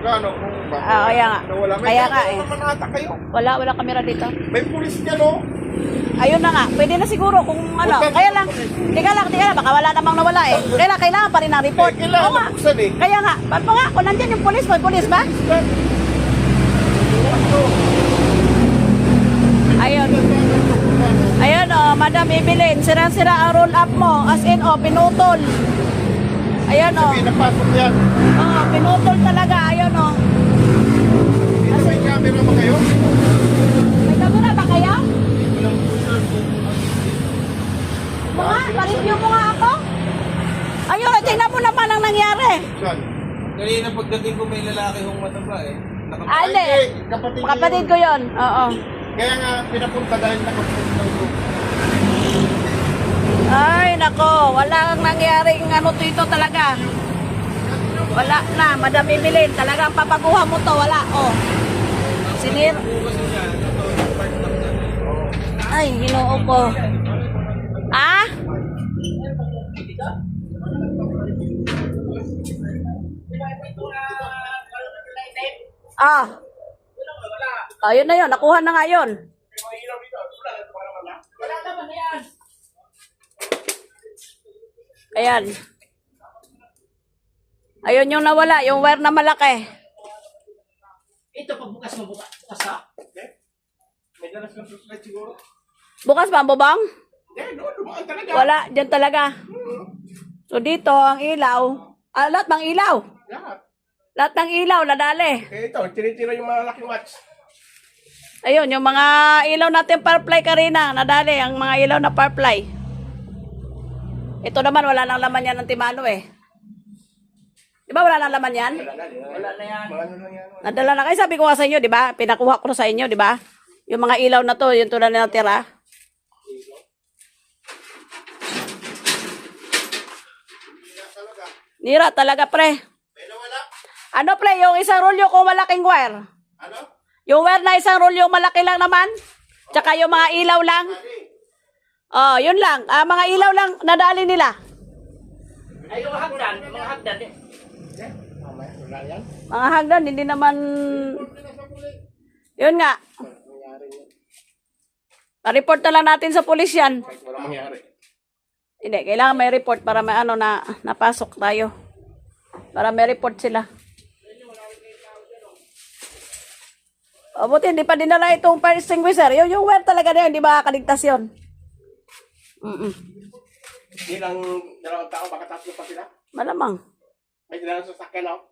magkano kung Kaya nga. nawala. May Kaya nga kamera eh. naman ata kayo. Wala kamera dito. May pulis ka, no? Ayun na nga, pwede na siguro kung ano. Punta- Kaya lang, teka lang, baka wala namang nawala eh. Kailangan pa rin ang report. Kailangan Oo nga. mabuksan eh. Kaya nga, ba't pa nga, kung nandyan yung polis, may polis ba? Ayun. Ayun oh, Madam Evelyn, sira-sira ang roll up mo. As in, oh, pinutol. Ayun oh. Sabi, napasok yan. Oh, pinutol talaga, ayun oh. Dito may camera ba kayo? May kamera ba kayo? Mga, pa-review mo nga ako. Ayun, tingnan mo naman ang nangyari. Saan? Kanina pagdating ko may lalaki hong mataba eh. Ali, kapatid ko yun. Oo. Kaya nga, pinapunta dahil nakapunta ng group. Ay, nako, wala kang nangyaring ano dito talaga. Wala na, Madam Evelyn, talagang papaguha mo to, wala, oh. Sinir. Ay, ginoo ko. Ah? Ah. Ayun na yun, nakuha na nga yun. Ayan. Ayun yung nawala, yung wire na malaki. Ito pagbukas mo bukas ka. May dalas ng flashlight siguro. Bukas ba ang bubong? Dumaan talaga. Wala, dyan talaga. So dito, ang ilaw. Lahat ng ilaw. Lahat. Lahat ng ilaw, nadali. Eh, ito, tinitira yung mga laking watch. Ayun, yung mga ilaw natin Firefly karina, nadali ang mga ilaw na Firefly. Ito naman, wala nang laman yan ng Timano eh. Di ba wala nang laman yan? Wala na yan. Mga ano lang yan. Nadala na kayo, sabi ko nga sa inyo, di ba? Pinakuha ko sa inyo, di ba? Yung mga ilaw na to, yung tulad na natira. Nira talaga, pre. May nawala. Ano, pre, yung isang rolyo kung malaking wire? Ano? Yung wire na isang rolyo malaki lang naman? Tsaka yung mga ilaw lang? Oh, yun lang. Mga ilaw lang nadali nila. Ay, yung hagdan, mga hagdan eh. Mamaya, wala yan. Mga hagdan, hindi naman... Yun nga. Pa-report na lang natin sa pulis yan. Kahit walang mangyari. Hindi, kailangan may report para may ano na napasok tayo. Para may report sila. O, buti, hindi pa dinala itong fire extinguisher. Yung wire talaga na yun, hindi makakaligtas yun. Hindi lang dalawang tao, baka tatlo pa sila. Malamang. May dalang sasakyan ako.